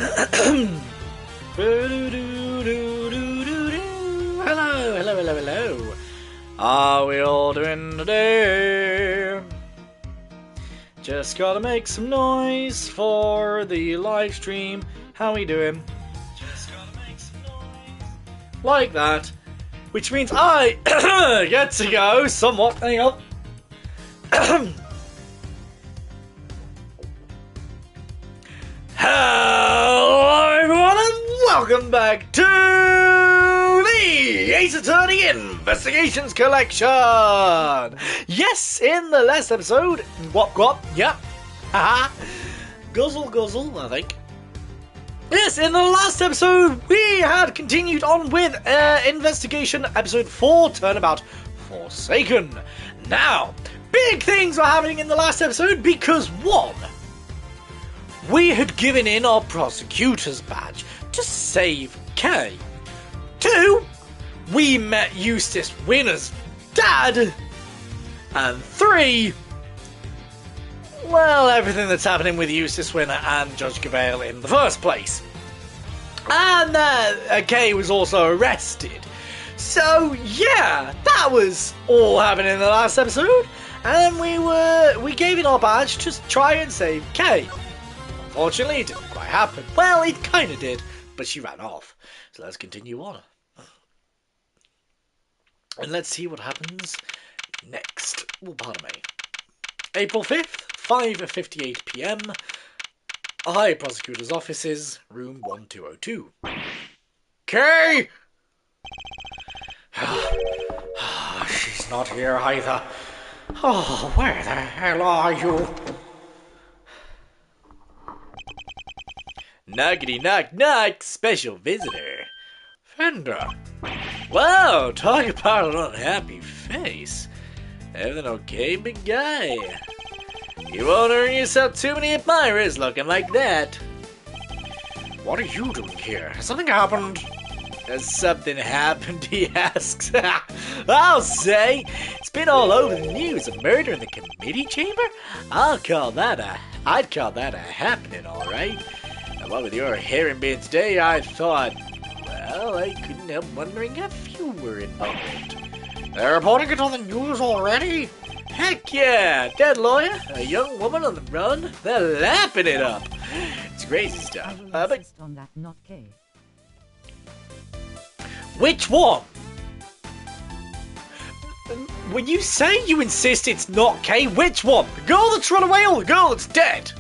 Hello. How are we all doing today? Just gotta make some noise for the live stream. How we doing? Just gotta make some noise. Like that. Which means I get to go somewhat. Hang on. Hello everyone and welcome back to the Ace Attorney Investigations Collection! Yes, in the last episode, Gwop, yep, haha, guzzle, I think. Yes, in the last episode, we had continued on with Investigation Episode 4, Turnabout Forsaken. Now, big things were happening in the last episode because, one, we had given in our prosecutor's badge to save Kay. 2, we met Eustace Winner's dad. And 3, well, everything that's happening with Eustace Winner and Judge Gavale in the first place. And Kay was also arrested. So, yeah, that was all happening in the last episode. And we gave in our badge to try and save Kay. Unfortunately, it didn't quite happen. Well, it kind of did, but she ran off. So let's continue on. And let's see what happens next. Oh, pardon me. April 5th, 5:58 p.m. High Prosecutor's Offices, room 1202. Kay! She's not here either. Oh, where the hell are you? Knockety knock knock, special visitor. Fender. Wow, talk about an unhappy face. Everything okay, big guy? You won't earn yourself too many admirers looking like that. What are you doing here? Has something happened? Has something happened, he asks. I'll say. It's been all over the news. A murder in the committee chamber? I'd call that a happening, alright. And what with your hearing being today, I thought, well, I couldn't help wondering if you were involved. They're reporting it on the news already? Heck yeah! Dead lawyer, a young woman on the run, they're lapping it up. It's crazy stuff. But on that, not Kay. Which one? When you say you insist it's not Kay, which one? The girl that's run away or the girl that's dead?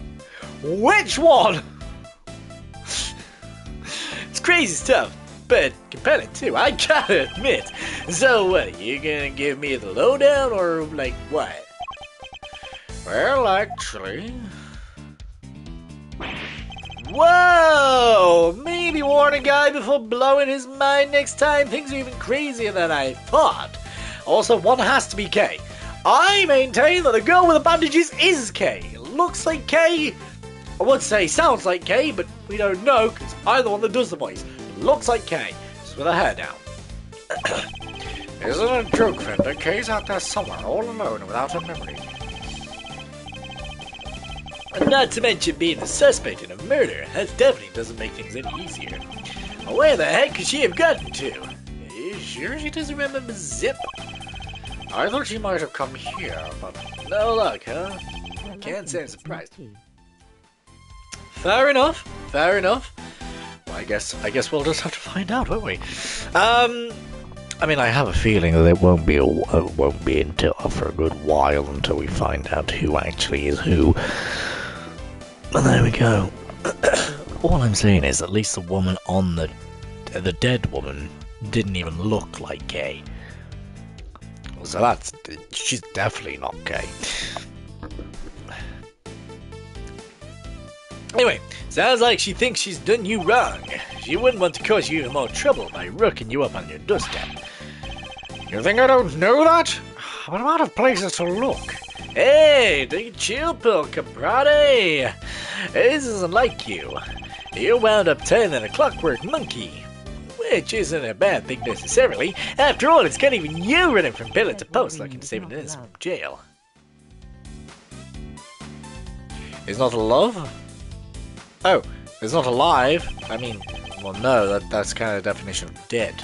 Which one? It's crazy stuff, but compelling too, I gotta admit. So what, you gonna give me the lowdown or like what? Well, actually... Whoa! Maybe warn a guy before blowing his mind next time. Things are even crazier than I thought. Also, one has to be Kay. I maintain that the girl with the bandages is Kay. Looks like Kay. I would say sounds like Kay, but we don't know because I'm the one that does the voice. Looks like Kay, just with her hair down. Isn't it a joke, Fender? Kay's out there somewhere, all alone, without her memory. And not to mention being a suspect in a murder, that definitely doesn't make things any easier. Where the heck could she have gotten to? Are you sure she doesn't remember Zip? I thought she might have come here, but no luck, huh? Can't say I'm surprised. Fair enough. Well, I guess we'll just have to find out, won't we? I mean, I have a feeling that it won't be until for a good while until we find out who actually is who. But there we go. All I'm saying is, at least the woman on the dead woman didn't even look like Kay. So she's definitely not Kay. Anyway, sounds like she thinks she's done you wrong. She wouldn't want to cause you even more trouble by rooking you up on your doorstep. You think I don't know that? But I'm out of places to look. Hey, take a chill pill, caprade. This isn't like you. You wound up turning a clockwork monkey. Which isn't a bad thing necessarily. After all, it's not even you running from pillar to post looking to save an innocent from jail. It's not love? Oh, It's not alive. I mean, well, no, that's kind of the definition of dead.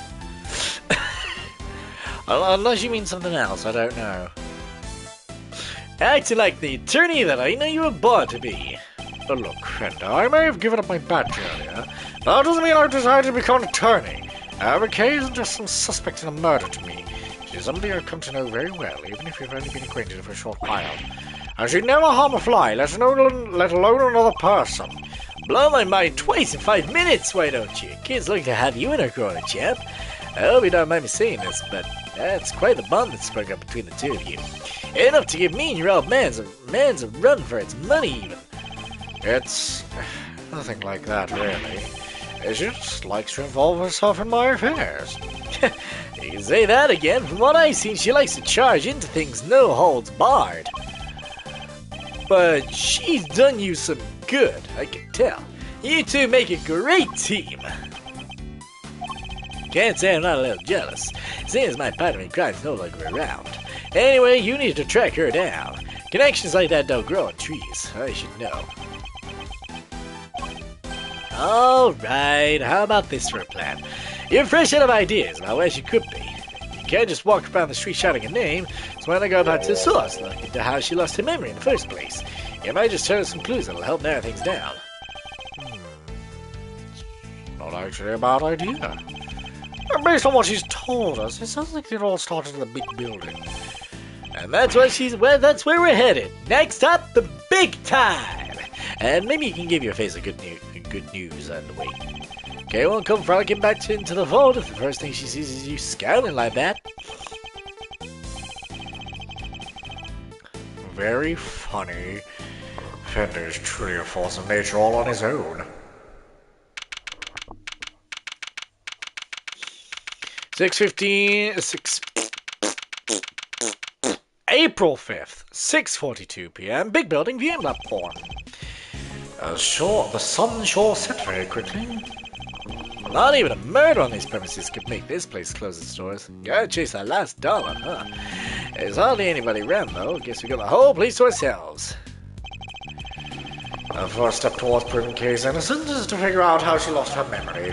Unless you mean something else, I don't know. Acting like the attorney that I know you were born to be. But look, Fender, I may have given up my badge earlier, but that doesn't mean I've decided to become an attorney. Kay isn't just some suspect in a murder to me. She's somebody I've come to know very well, even if you've only been acquainted for a short while. And she'd never harm a fly, let alone another person. Blow my mind twice in 5 minutes, why don't you? Kid's looking to have you in her corner, chap. I hope you don't mind me saying this, but that's quite the bond that sprung up between the two of you. Enough to give me and your old man's a run for its money, even. It's nothing like that, really. She just likes to involve herself in my affairs. You can say that again. From what I've seen, she likes to charge into things no holds barred. But she's done you some good, I can tell. You two make a great team. Can't say I'm not a little jealous, seeing as my partner in crime's no longer around. Anyway, you need to track her down. Connections like that don't grow on trees, I should know. Alright, how about this for a plan? You're fresh out of ideas about where she could be. You can't just walk around the street shouting a name, so why not go back to the source, look into how she lost her memory in the first place. You might just turn some clues that'll help narrow things down. Not actually a bad idea. Based on what she's told us, it sounds like it all started in the big building. And that's that's where we're headed. Next up, the big time! And maybe you can give your face a good news on the way. Kay won't come frolicking back into the vault if the first thing she sees is you scowling like that. Very funny. Fender is truly a force of nature all on his own. 6:15, April 5th, 6:42 p.m. Big building viewing platform. The sun sure set very quickly. Not even a murder on these premises could make this place close its doors. Gotta chase that last dollar, huh? There's hardly anybody around, though. Guess we got the whole place to ourselves. Our first step towards proving Kay's innocence is to figure out how she lost her memory.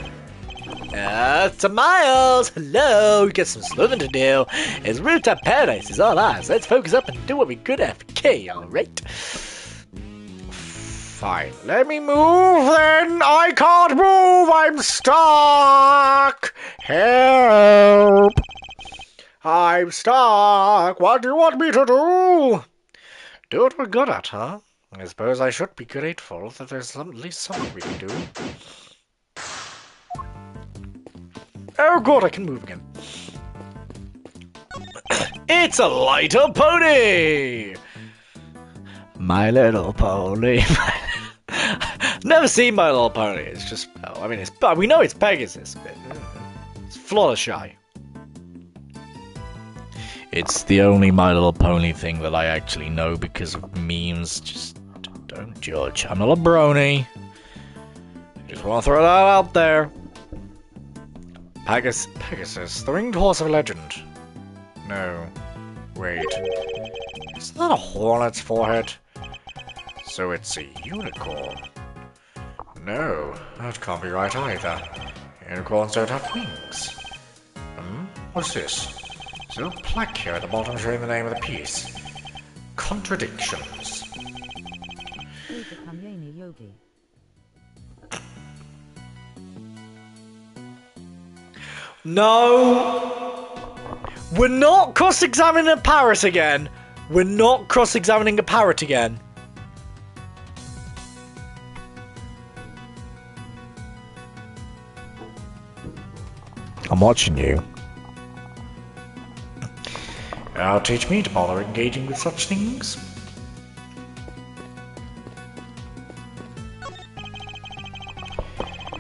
To Miles! Hello! We got some sleuthing to do. His rooftop paradise is all ours. Let's focus up and do what we're good at for Kay, alright? Fine. Let me move then! I can't move! I'm stuck! Help! I'm stuck! What do you want me to do? Do what we're good at, huh? I suppose I should be grateful that there's at least something we can do. Oh good, I can move again. It's a little pony! My Little Pony. Never seen My Little Pony. It's just, I mean, we know it's Pegasus, but it's Fluttershy. It's the only My Little Pony thing that I actually know because of memes. Just don't judge. I'm not a brony. I just want to throw that out there. Pegasus, the winged horse of legend. No. Wait. Is that a hornet's forehead? So it's a unicorn. No, that can't be right either. Unicorns don't have wings. What's this? There's a little plaque here at the bottom showing the name of the piece. Contradictions. No! We're not cross-examining a parrot again! We're not cross-examining a parrot again. I'm watching you. Now teach me to bother engaging with such things.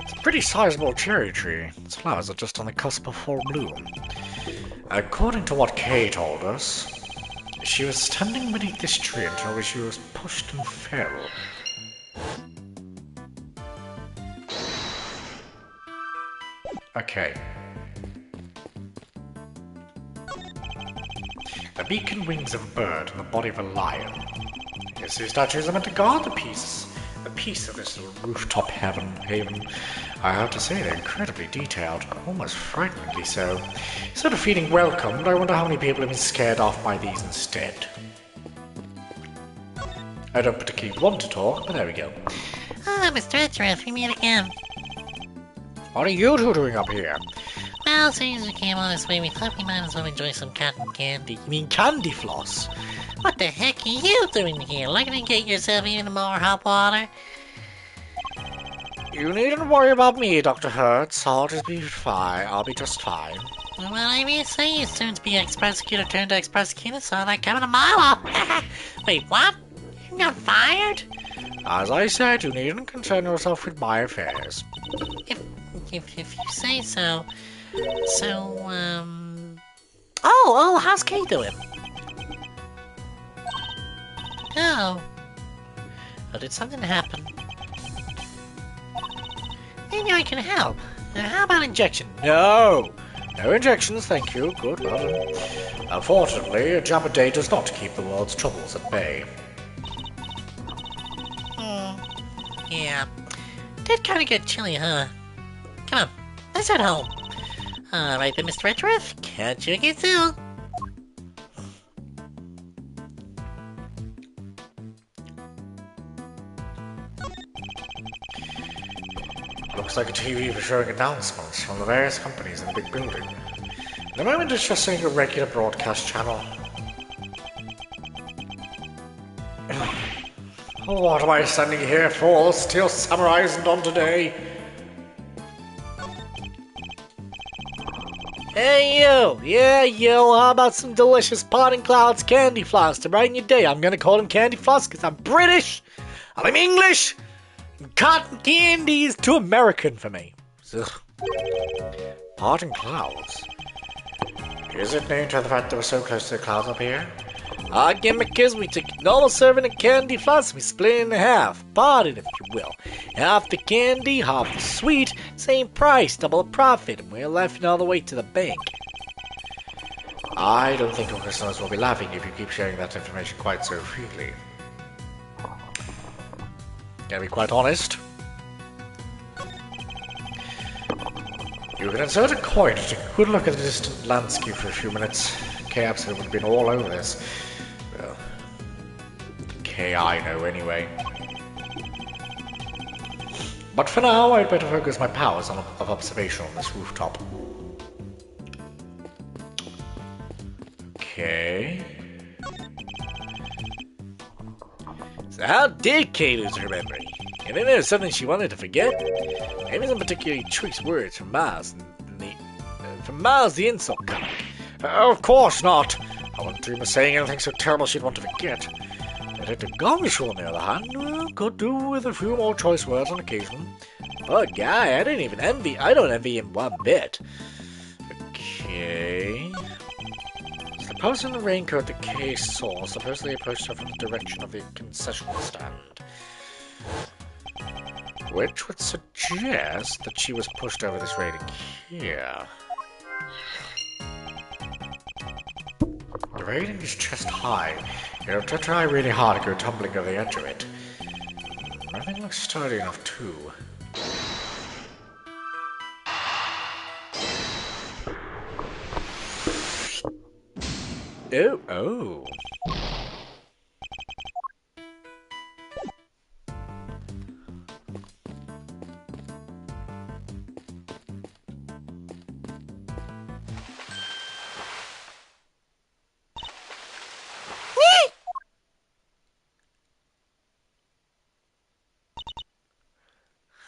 It's a pretty sizable cherry tree. Its flowers are just on the cusp of full bloom. According to what Kay told us, she was standing beneath this tree until she was pushed and fell. Okay. The beak and wings of a bird and the body of a lion. Guess these statues are meant to guard the peace a piece of this little rooftop haven. I have to say, they're incredibly detailed, almost frighteningly so. Instead of feeling welcomed, I wonder how many people have been scared off by these instead. I don't particularly want to talk, but there we go. Oh, Mr. Edgeworth, we meet again. What are you two doing up here? Well, since we came all this way, we thought we might as well enjoy some cotton candy. You mean candy floss? What the heck are you doing here? Looking to get yourself even more hot water? You needn't worry about me, Dr. Hertz. I'll be fine. I'll be just fine. Well, I mean, say you soon to be ex-prosecutor turned ex-prosecutor, saw that coming a mile off. Wait, what? You got fired? As I said, you needn't concern yourself with my affairs. If you say so. So, Oh, how's Kay doing? Oh. Oh, did something happen? Maybe I can help. How about injection? No! No injections, thank you. Good, well done. Unfortunately, Jabba Day does not keep the world's troubles at bay. Yeah. Did kind of get chilly, huh? Come on, let's head home. Alright then, Mr. Edgeworth. Catch you again soon. Looks like a TV for showing announcements from the various companies in the big building. At the moment, it's just saying a regular broadcast channel. What am I standing here for? Still Samurai isn't on today. Hey you! Yeah you! How about some delicious Potting Clouds candy floss to brighten your day? I'm gonna call them candy floss because I'm British! I'm English! Cotton candy is too American for me. Ugh. Potting Clouds? Is it named to the fact that we're so close to the clouds up here? Again, because we took a normal serving of candy floss, we split it in half. Parted, if you will. Half the candy, half the sweet, same price, double the profit, and we're laughing all the way to the bank. I don't think your customers will be laughing if you keep sharing that information quite so freely. Gotta be quite honest. You can insert a coin to take a good look at the distant landscape for a few minutes. K-Abs would have been all over this. Well, K-I know anyway. But for now, I'd better focus my powers of observation on this rooftop. Okay. So how did Kay lose her memory? And then there was something she wanted to forget? Maybe some particularly choice words from Miles, the insult comic. Of course not! I wouldn't dream of saying anything so terrible she'd want to forget. Detective Gomishul, on the other hand, well, could do with a few more choice words on occasion. But guy, I don't envy him one bit. Okay. So the person in the raincoat that Kay saw supposedly approached her from the direction of the concession stand. Which would suggest that she was pushed over this railing here. The railing is chest high. You have to try really hard to go tumbling over the edge of it. Nothing looks sturdy enough too. Oh.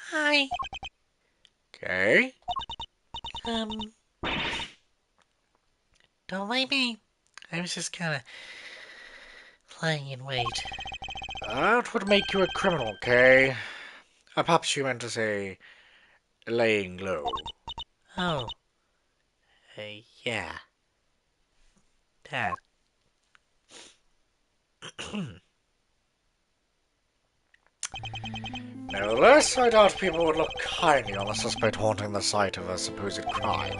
Hi. Okay. Don't mind me. I was just kind of lying in wait. That would make you a criminal, Kay. Perhaps you meant to say laying low. Oh. Yeah. That. Nevertheless, I doubt people would look kindly on a suspect haunting the site of a supposed crime.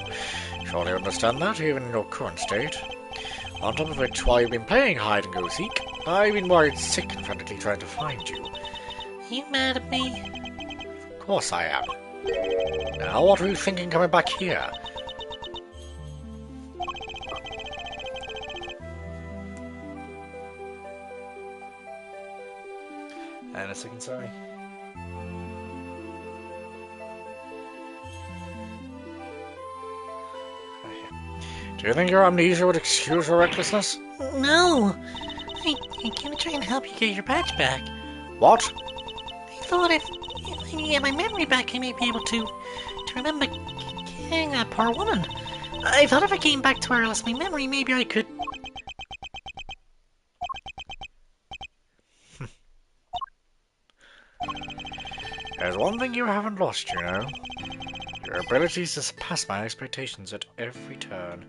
Surely you understand that, even in your current state. On top of it, while you've been playing hide-and-go-seek, I've been worried sick and frantically trying to find you. You mad at me? Of course I am. Now what are you thinking coming back here? And a second, sorry. Do you think your amnesia would excuse your recklessness? No! I came to try and help you get your badge back. What? I thought if I get my memory back, I may be able to remember killing that poor woman. I thought if I came back to where I lost my memory, maybe I could... There's one thing you haven't lost, you know. Your abilities to surpass my expectations at every turn.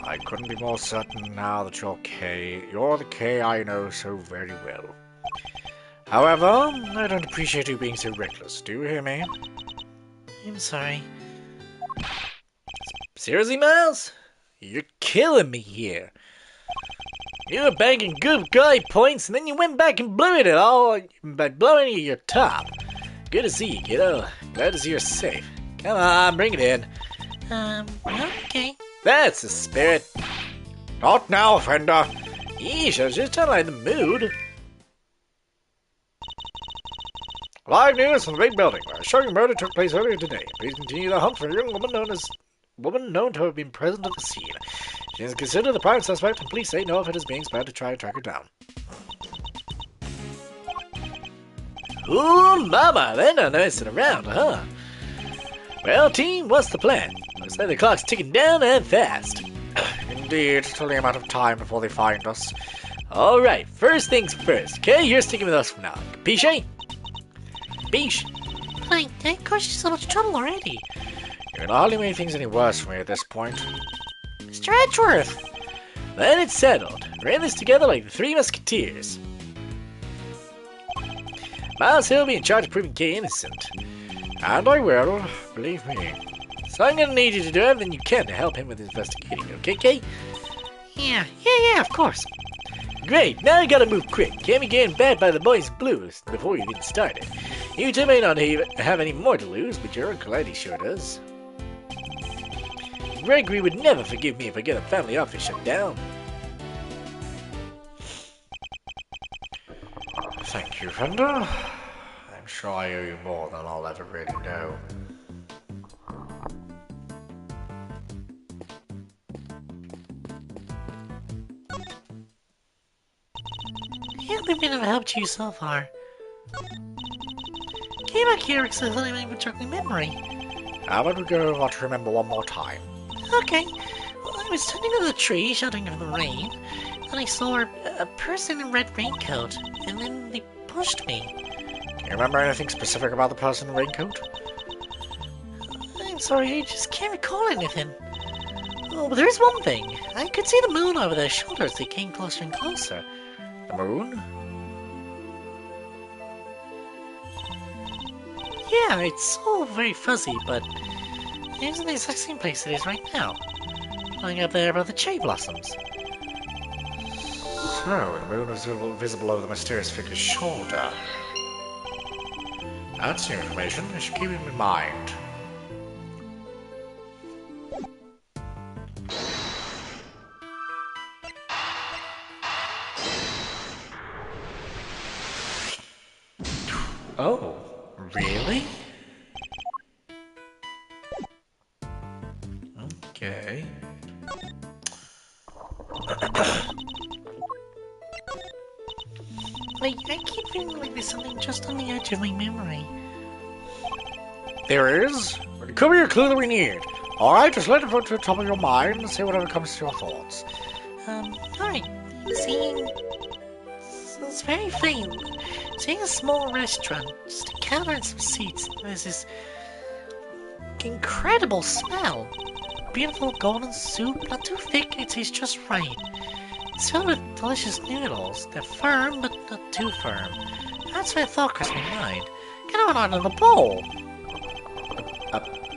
I couldn't be more certain now that you're Kay. You're the Kay I know so very well. However, I don't appreciate you being so reckless. Do you hear me? I'm sorry. Seriously, Miles? You're killing me here. You were banking good guy points, and then you went back and blew it all by blowing your top. Good to see you, kiddo. Glad to see you're safe. Come on, bring it in. Okay. That's the spirit. Not now, Fender. Yeesh, I was just trying to lighten the mood. Live news from the big building where a shocking murder took place earlier today. Please continue the hunt for a young woman known to have been present at the scene. She is considered the prime suspect, and police say no effort is being spared to try and track her down. Ooh, mama, they're not messing around, huh? Well, team, what's the plan? Looks like the clock's ticking down and fast. Indeed, it's only a matter of time before they find us. Alright, first things first. Okay, you're sticking with us for now. Capiche? Capiche? I caused you so much trouble already. You're not hardly making things any worse for me at this point. Mr. Edgeworth! Then it's settled. We're in this together like the Three Musketeers. Miles Hill will be in charge of proving Kay innocent. And I will, believe me. So I'm gonna need you to do everything you can to help him with investigating, okay, Kay? Yeah, of course. Great, now you gotta move quick. Can't be getting bad by the boys' blues before you get started. You two may not have any more to lose, but your Uncle Eddie sure does. Gregory would never forgive me if I get a family office shut down. Thank you, Fender. I'm sure I owe you more than I'll ever really know. Every bit of help to you so far. Came back here because I thought I might have took my memory. How about we go over what to remember one more time? Okay. Well, I was standing under the tree, shouting in the rain, and I saw a person in a red raincoat, and then they pushed me. Can you remember anything specific about the person in the raincoat? I'm sorry, I just can't recall anything. Oh, but there's one thing. I could see the moon over their shoulders. They came closer and closer. The moon? Yeah, it's all very fuzzy, but it's in the exact same place it is right now. Lying up there above the cherry blossoms. So, the moon was visible over the mysterious figure's shoulder. That's new information. I should keep it in mind. Oh, really? Okay. I keep feeling like there's something just on the edge of my memory. There is? It could be a clue that we need. Alright, just let it go to the top of your mind and say whatever comes to your thoughts. Alright. Seeing... It's very faint. Seeing a small restaurant, just a counter and some seats. There's this incredible smell. Beautiful golden soup, not too thick, it tastes just right. It's filled with delicious noodles. They're firm, but not too firm. That's where thought crossed my mind. Kind of out of the bowl.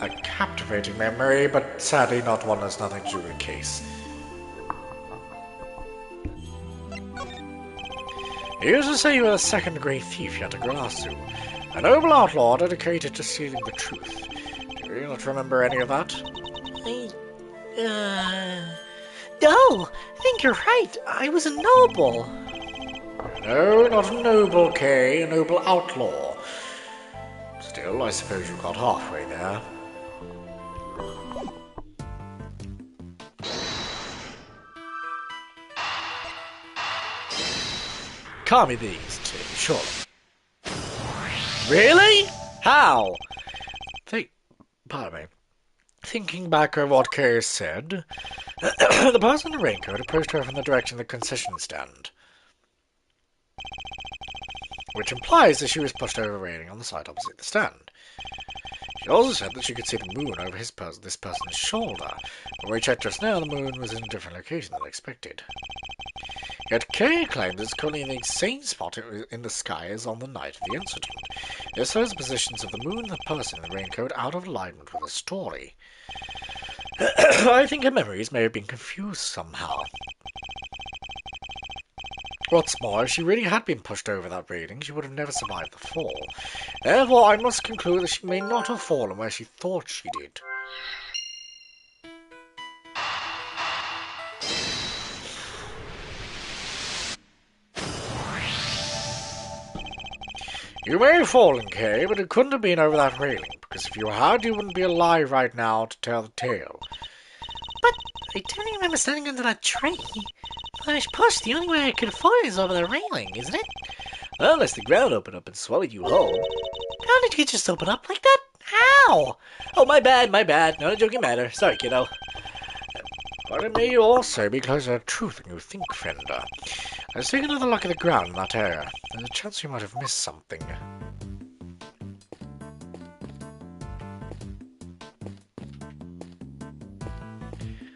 A captivating memory, but sadly not one that's nothing to do with the case. You used to say you were a second-degree thief yet a Grasu, a noble outlaw dedicated to stealing the truth. Do you not remember any of that? No, I think you're right. I was a noble. No, not a noble, Kay, a noble outlaw. Still, I suppose you got halfway there. Can't be these two, surely. Really? How? Pardon me. Thinking back over what Kay said, the person in the raincoat approached her from the direction of the concession stand, which implies that she was pushed over a railing on the side opposite the stand. She also said that she could see the moon over this person's shoulder, but when we checked just now, the moon was in a different location than expected. Yet Kay claims it's currently in the same spot in the sky as on the night of the incident. This throws the positions of the moon and the person in the raincoat out of alignment with the story. I think her memories may have been confused somehow. What's more, if she really had been pushed over that railing, she would have never survived the fall. Therefore, I must conclude that she may not have fallen where she thought she did. You may have fallen, Kay, but it couldn't have been over that railing, because if you had, you wouldn't be alive right now to tell the tale. But I don't remember standing under that tree. If I was pushed, the only way I could have fallen is over the railing, isn't it? Well, unless the ground opened up and swallowed you whole. How did you just open up like that? How? Oh, my bad. Not a joking matter. Sorry, kiddo. But it may also be closer to truth than you think, Fender. Let's take another look at the ground in that area. There's a chance you might have missed something.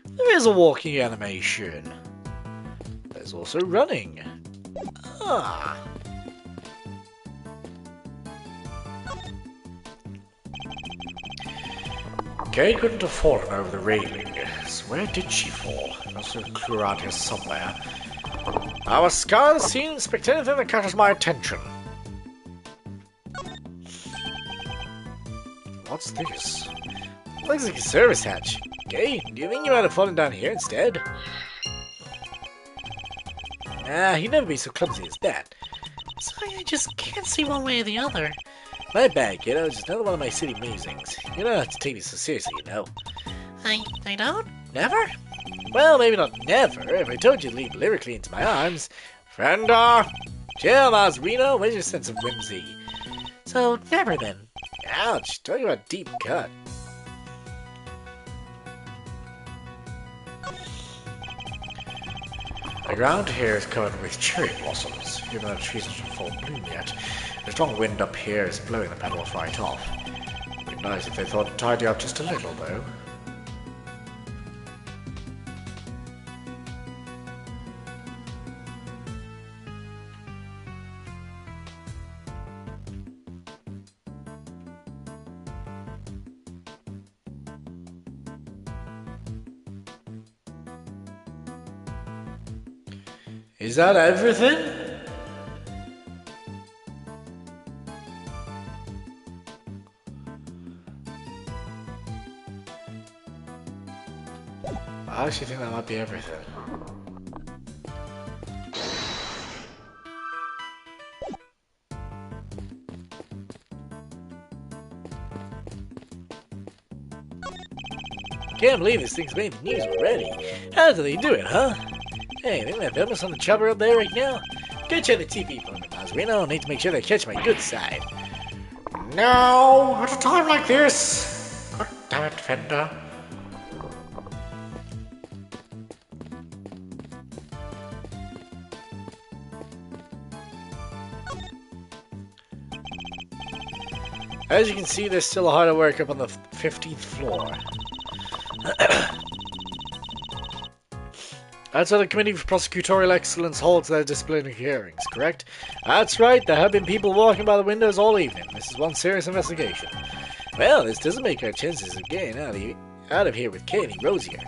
There is a walking animation. There's also running. Ah. Kay couldn't have fallen over the railing, so where did she fall? There's also a clue around here somewhere. I must scour the scene and inspect anything that catches my attention. What's this? Looks like a service hatch. Kay, do you think you might have fallen down here instead? He'd never be so clumsy as that. Sorry, I just can't see one way or the other. My bad, kiddo. Just another one of my city musings. You don't have to take me so seriously, you know. I don't? Never? Well, maybe not never. If I told you to leap lyrically into my arms. Fender! Chill, Reno. Where's your sense of whimsy? So, never then. Ouch. Talking about deep cut. The ground here is covered with cherry blossoms, even though the trees are not full bloom yet. The strong wind up here is blowing the petals right off. It'd be nice if they thought to tidy up just a little, though. Is that everything? I actually think that might be everything. Can't believe this thing's made the news already. How do they do it, huh? Hey, they have filmers on the chopper up there right now. Go check the TV for me, Reno. I need to make sure they catch my good side. No, at a time like this. God damn it, Fender. As you can see, there's still a lot of work up on the 15th floor. That's where the Committee for Prosecutorial Excellence holds their disciplinary hearings, correct? That's right, there have been people walking by the windows all evening. This is one serious investigation. Well, this doesn't make our chances of getting out of here with Katie rosier.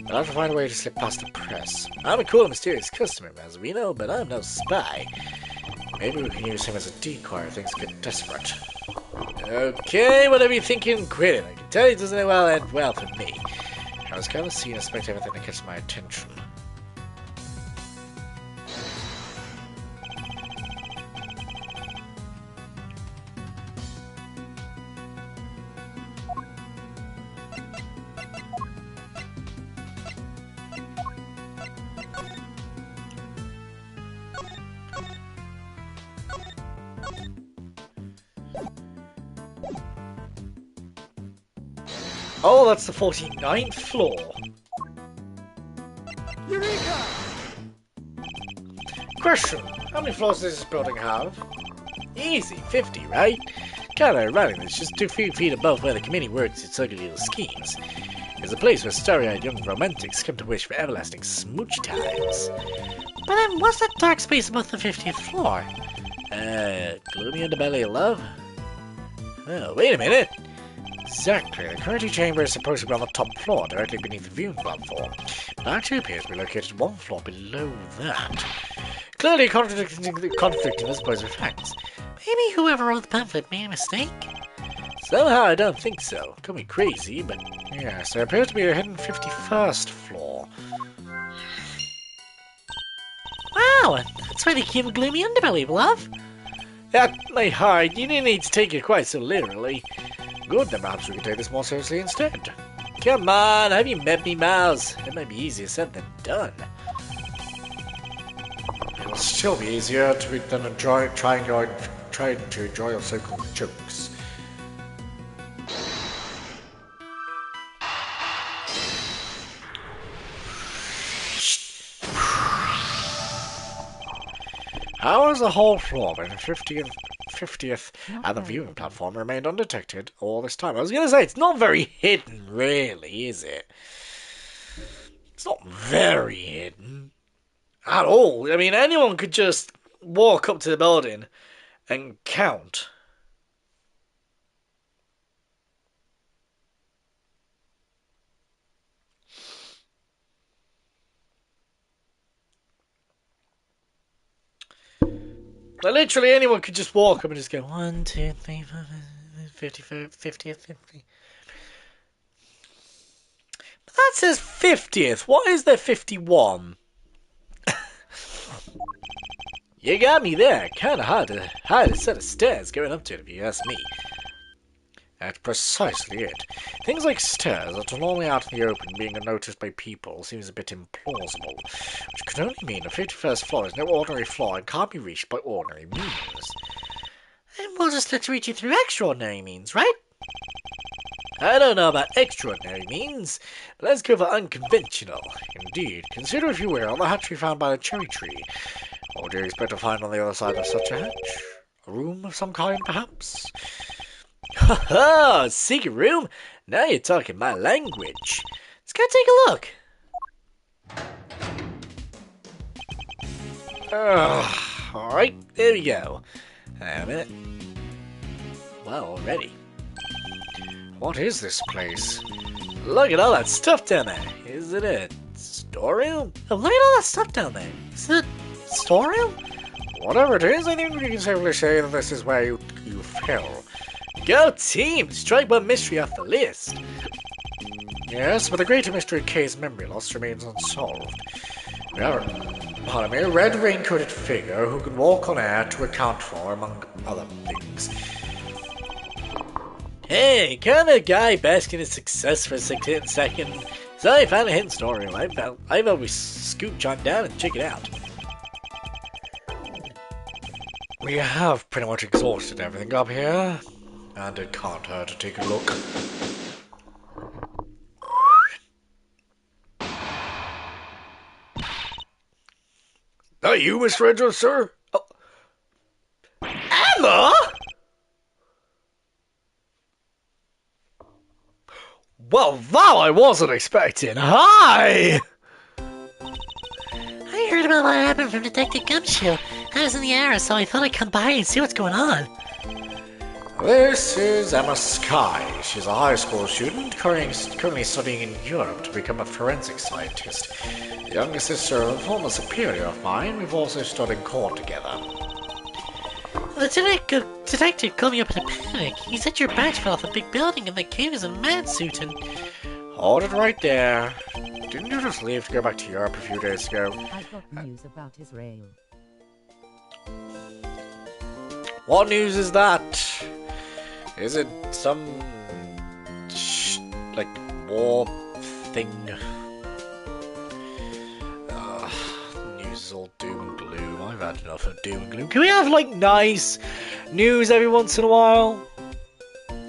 I'll have to find a way to slip past the press. I'm a cool and mysterious customer, Mazzarino, but I'm no spy. Maybe we can use him as a decoy if things get desperate. Okay, whatever you're thinking, quit it. I can tell you it doesn't end well for me. I was kind of seeing and expect everything to catch my attention. Oh, that's the 49th floor. Eureka! Question: how many floors does this building have? Easy, 50, right? Kinda ironic that it's just 2 feet above where the committee works its ugly little schemes. It's a place where starry-eyed young romantics come to wish for everlasting smooch times. But then, what's that dark space above the 50th floor? Gloomy underbelly of love? Oh, wait a minute! Exactly, the current chamber is supposed to be on the top floor, directly beneath the viewing platform, but actually appears to be located 1 floor below that. Clearly contradicting the supposed facts. Maybe whoever wrote the pamphlet made a mistake? Somehow I don't think so. Could be crazy, but yes, there appears to be a hidden 51st floor. Wow, that's why they keep a gloomy underbelly, love. My heart, you didn't need to take it quite so literally. Good, then perhaps we can take this more seriously instead. Come on, have you met me, Miles? It might be easier said than done. It will still be easier than trying to enjoy your so-called jokes. How has the whole floor been 50th and the viewing platform remained undetected all this time? I was going to say, it's not very hidden, really, is it? It's not very hidden at all. I mean, anyone could just walk up to the building and count. Like, literally anyone could just walk up and just go 1, 2, 3, 4, 50th, 50th. But that says 50th. What is there 51? You got me there. Kinda hard to hide a set of stairs going up to it, if you ask me. That's precisely it. Things like stairs that are normally out in the open being unnoticed by people seems a bit implausible, which could only mean the 51st floor is no ordinary floor and can't be reached by ordinary means. And we'll just let you reach it through extraordinary means, right? I don't know about extraordinary means, but let's go for unconventional. Indeed, consider if you will the hatch we found by the cherry tree. What do you expect to find on the other side of such a hatch? A room of some kind, perhaps? Ha ha! Secret room? Now you're talking my language. Let's go take a look. Alright, there we go. Hang on a minute. Well, already. What is this place? Look at all that stuff down there. Is it a storeroom? Oh, look at all that stuff down there. Is it a storeroom? Whatever it is, I think we can safely say that this is where you fell. Go team! Strike one mystery off the list! Yes, but the greater mystery of Kay's memory loss remains unsolved. We have a red raincoated figure who can walk on air to account for, among other things. Hey, can a guy bask in his success for a second? So I found a hidden story. I've always scoot John down and check it out. We have pretty much exhausted everything up here. And it can't hurt to take a look. Are you Mr. Edgeworth, sir? Oh. Emma? Well, that I wasn't expecting. Hi! I heard about what happened from Detective Gumshoe. I was in the area, so I thought I'd come by and see what's going on. This is Emma Skye. She's a high school student currently studying in Europe to become a forensic scientist. The younger sister of a former superior of mine. We've also studied in court together. The detective called me up in a panic. He said your badge fell off a big building and the cave is a man suit and... Hold it right there. Didn't you just leave to go back to Europe a few days ago? I've got news about Israel. What news is that? Is it some... like, war thing? News is all doom and gloom. I've had enough of doom and gloom. Can we have, like, nice news every once in a while?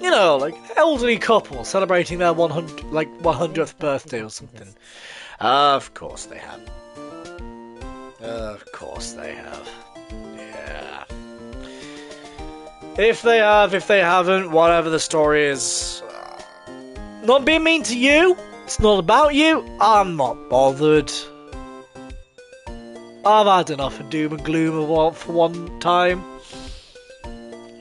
You know, like, elderly couple celebrating their 100th birthday or something. Of course they have. Of course they have. Yeah. If they haven't, whatever the story is. Not being mean to you. It's not about you. I'm not bothered. I've had enough of doom and gloom for one time.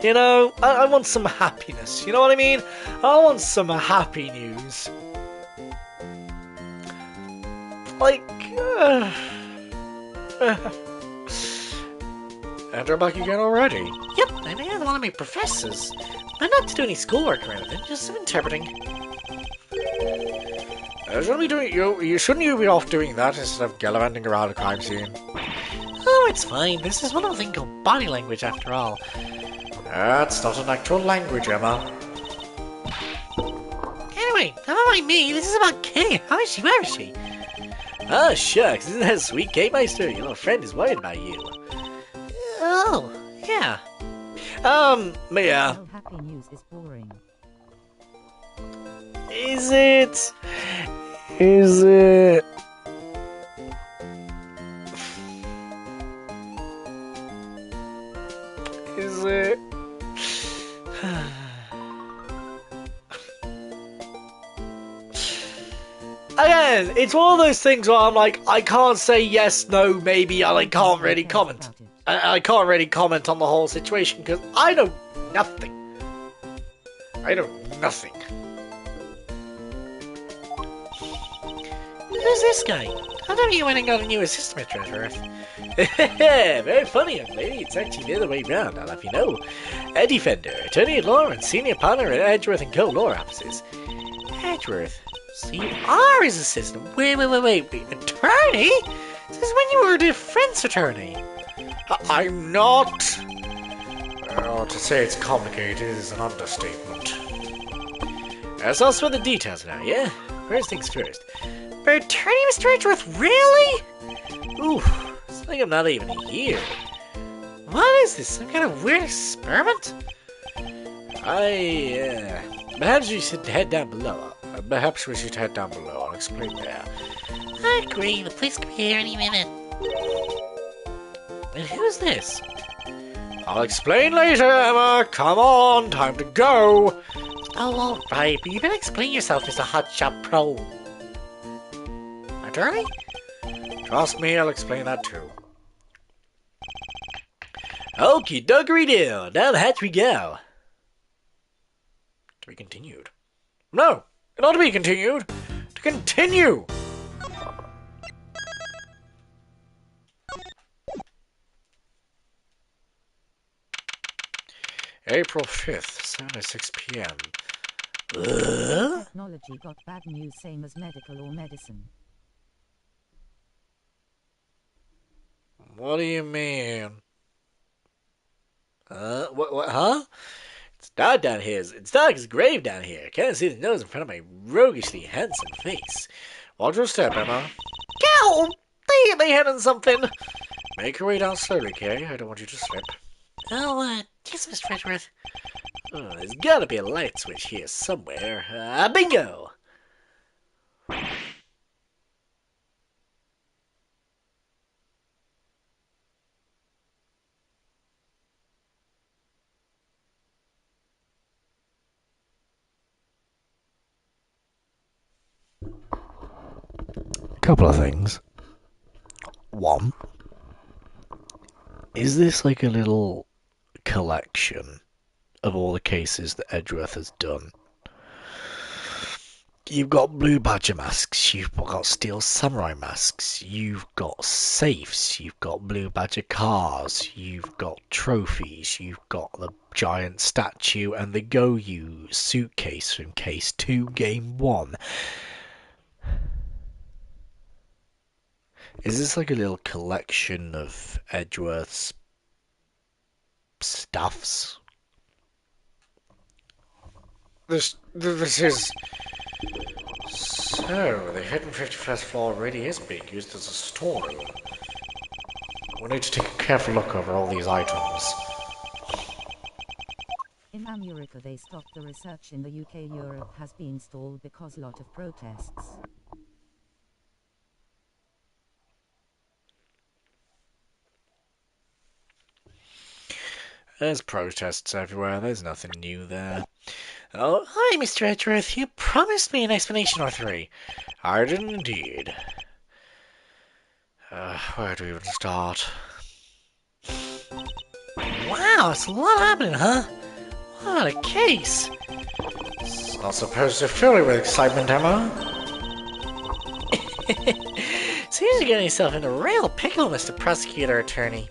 You know, I want some happiness. You know what I mean? I want some happy news. Like, and they're back again already. Yep, and I had one of my professors. I'm not to do any schoolwork or anything, just some interpreting. Shouldn't you be off doing that instead of gallivanting around a crime scene? Oh, it's fine. This is one of the things called body language after all. That's not an actual language, Emma. Anyway, never mind me. This is about Kay. How is she? Where is she? Ah, shucks. Isn't that sweet, K-Meister? Your little friend is worried about you. Oh, yeah. Mia. No happy news is boring. Is it? Is it? Is it? Again, it's one of those things where I'm like, I can't say yes, no, maybe, and I can't really comment. I can't really comment on the whole situation because I know nothing. I know nothing. Who's this guy? How come you went and got a new assistant, Mr. Edgeworth? Very funny, young lady. It's actually the other way round, I'll have you know. Eddie Fender, attorney at law and senior partner at Edgeworth & Co. Law Offices. Edgeworth? So you are his assistant? Wait. Attorney? This is when you were a defense attorney. I'm not. Oh, to say it's complicated is an understatement. So as for the details now, yeah? First things first. Attorney, Mr. Edgeworth, really? Ooh, it's like I'm not even here. What is this? Some kind of weird experiment? Perhaps we should head down below. I'll explain there. I agree. The police could be here any minute. And who's this? I'll explain later, Emma. Come on, time to go. Oh, alright, but you better explain yourself, Mr. Hotshot Pro. Attorney? Trust me, I'll explain that too. Okie dokery do. Down the hatch we go. To be continued. No, not to be continued. To continue. April 5th, 7:06 p.m. Technology got bad news, same as medical or medicine. What do you mean? What, huh? It's dark down here. It's dark as grave down here. Can't see the nose in front of my roguishly handsome face. Watch your step, Emma. Cow! They hit my head on something! Make your way down slowly, Kay. I don't want you to slip. Oh, yes, Mr. Edgeworth. Oh, there's gotta be a light switch here somewhere. Bingo! Couple of things. One, is this like a little collection of all the cases that Edgeworth has done? You've got blue badger masks, you've got steel samurai masks, you've got safes, you've got blue badger cars, you've got trophies, you've got the giant statue and the Go-You suitcase from Case 2 Game 1. Is this like a little collection of Edgeworth's stuffs? This is... So, the hidden 51st floor really is being used as a storeroom. We need to take a careful look over all these items. In America they stopped the research. In the UK Europe has been stalled because lot of protests. There's protests everywhere, there's nothing new there. Oh, hi Mr. Edgeworth, you promised me an explanation or three. I did indeed. Where do we even start? Wow, it's a lot happening, huh? What a case! It's not supposed to fill you with excitement, Emma. Seems you're getting yourself in a real pickle, Mr. Prosecutor Attorney.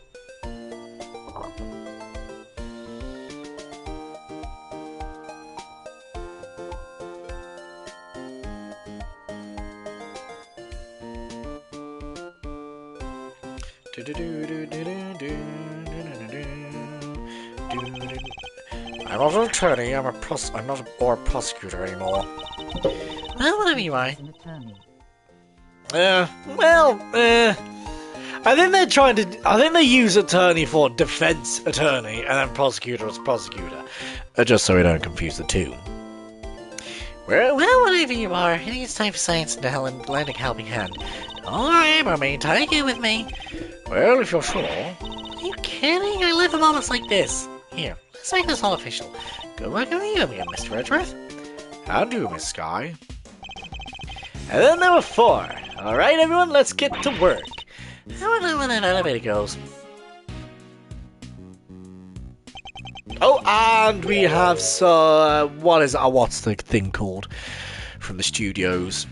I'm not an attorney, I'm not a prosecutor anymore. Well, whatever you are. As an attorney. I think they're I think they use attorney for defense attorney, and then prosecutor as prosecutor. Just so we don't confuse the two. Well, whatever you are, I think it's time for science and to lend a helping hand. Don't worry about me, take it with me. Well, if you're sure. Are you kidding? I live in moments like this. Here, let's make this all official. Good luck with you again, Mr. Edgeworth. How do, Miss Sky? And then there were 4. Alright, everyone, let's get to work. I don't know where that elevator goes. Oh, and we have what's the thing called from the studios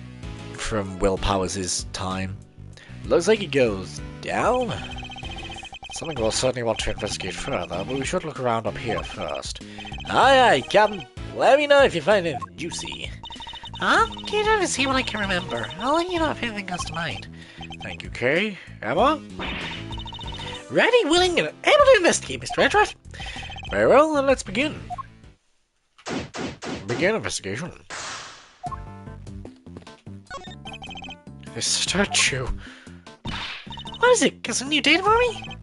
from Will Powers' time? Looks like it goes down. Something we'll certainly want to investigate further, but we should look around up here first. Aye, Captain. Let me know if you find anything juicy. Huh? Keep trying to see what I can remember. I'll let you know if anything comes to mind. Thank you, Kay. Emma? Ready, willing, and able to investigate, Mr. Edgeworth. Very well, then let's begin. Begin investigation. This statue. What is it? Got some new data for me?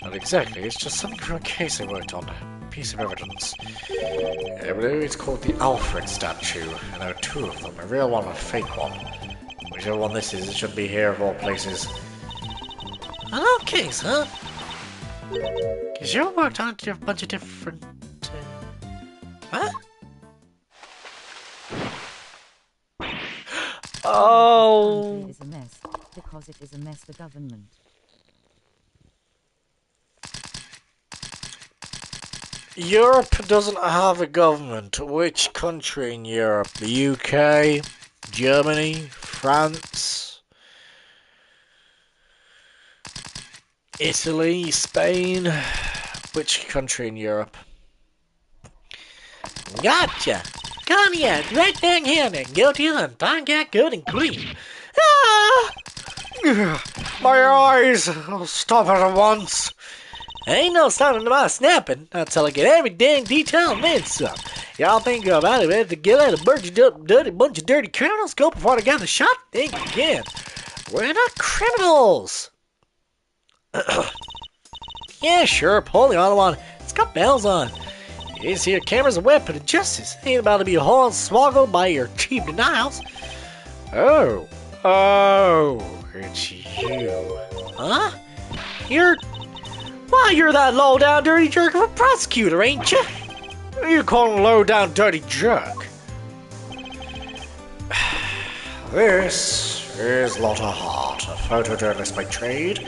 Not exactly, it's just something from a case I worked on. A piece of evidence. I believe it's called the Alfred statue, and there are 2 of them, a real one and a fake one. Whichever one this is, it should be here of all places. An old case, huh? Because you worked on a bunch of different... Huh? Oh! Country is a mess, because it is a mess the government. Europe doesn't have a government. Which country in Europe? The UK? Germany? France? Italy? Spain? Which country in Europe? Gotcha! Cognac, right down here and guilty and time got good and clean. Ah! My eyes! Oh, stop it at once! Ain't no stopping my snapping until I get every dang detail and then some. Y'all think about it, man, to get out a bunch of dirty criminals go before they got the shot? Think again. We're not criminals! Yeah, sure, pull the other one. It's got bells on. You see, your camera's a weapon of justice. Ain't about to be hornswoggled by your cheap denials. Oh, it's you. Huh? You're that low-down dirty jerk of a prosecutor, ain't you? You call him low-down dirty jerk? This is Lotta Hart, a photojournalist by trade.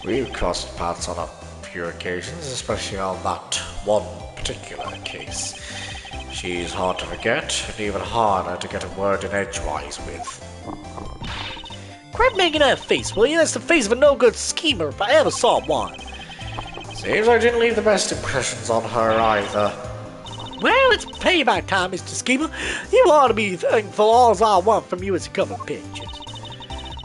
We've crossed paths on a few occasions, especially on that one particular case. She's hard to forget, and even harder to get a word in edgewise with. Quit making that face, will you? That's the face of a no-good schemer if I ever saw one. Seems I didn't leave the best impressions on her either. Well, it's payback time, Mr. Schemer. You ought to be thankful all I want from you is a couple of pictures.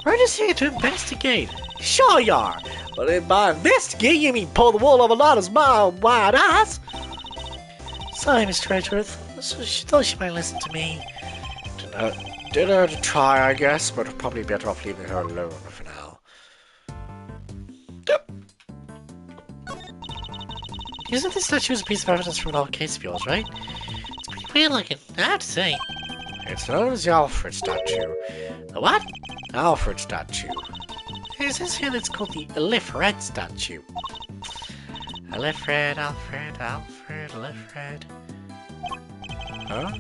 We're just here to investigate. Sure you are. But if by investigate you mean pull the wool over Lotta's wide eyes. Sorry, Mr. Edgeworth. She thought she might listen to me. Did her to try, I guess, but probably better off leaving her alone for now. Isn't this statue a piece of evidence from an old case of yours, right? It's pretty weird looking, I have to say. It's known as the Alfred statue. The what? Alfred statue. It says here that it's called the Alfred statue. Alfred, Alfred. Huh?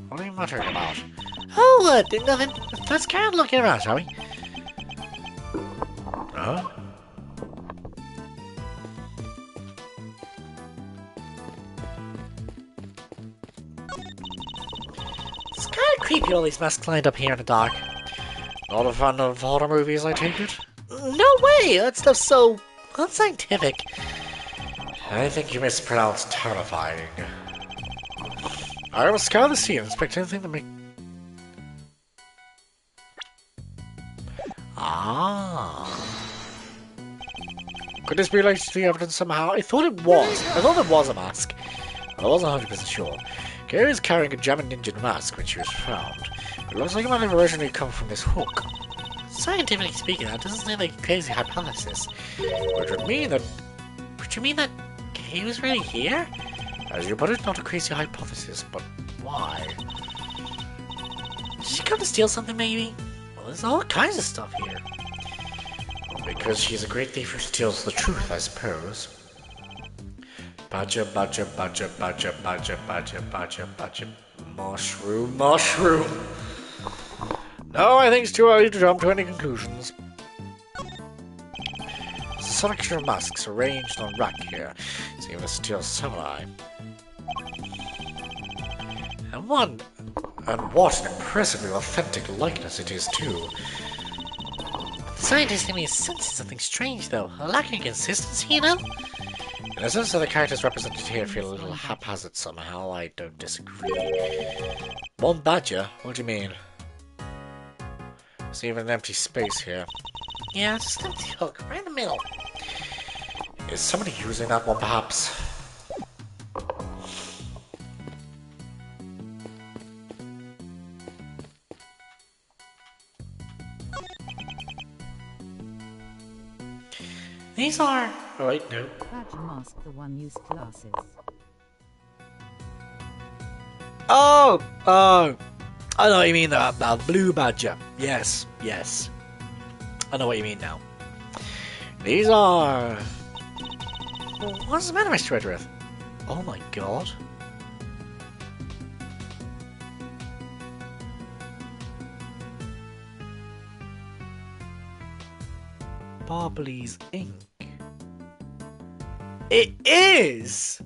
What are you muttering about? Oh, nothing. Let's carry on looking around, shall we? Huh? It's kind of creepy, all these masks lined up here in the dark. Not a fan of horror movies, I take it? No way! That stuff's so unscientific. I think you mispronounced terrifying. I will scour the scene and inspect anything that may... Could this be related to the evidence somehow? I thought it was. I thought there was a mask. I wasn't 100% sure. Gary was carrying a German ninja mask when she was found. It looks like it might have originally come from this hook. Scientifically speaking, that doesn't seem like a crazy hypothesis. Which would mean that... But you mean that he was really here? As you put it, not a crazy hypothesis, but why? Did she come to steal something, maybe? Well, there's all kinds of stuff here. Because she's a great thief who steals the truth, I suppose. Badger. Mushroom. No, I think it's too early to jump to any conclusions. There's a selection of masks arranged on a rack here. It's even a steel samurai. And what an impressively authentic likeness it is, too. The scientist in me is sensing something strange, though. A lack of consistency, you know? In a sense that the characters represented here feel a little haphazard somehow, I don't disagree. One badger? What do you mean? There's even an empty space here. Yeah, it's just an empty hook, right in the middle. Is somebody using that one, perhaps? These are... Oh, wait, no. Badger mask the one used glasses. Oh! I know what you mean, the blue badger. Yes. I know what you mean now. These are... What's the matter, Mr. Edgeworth? Oh my god. Barbly's ink. It is!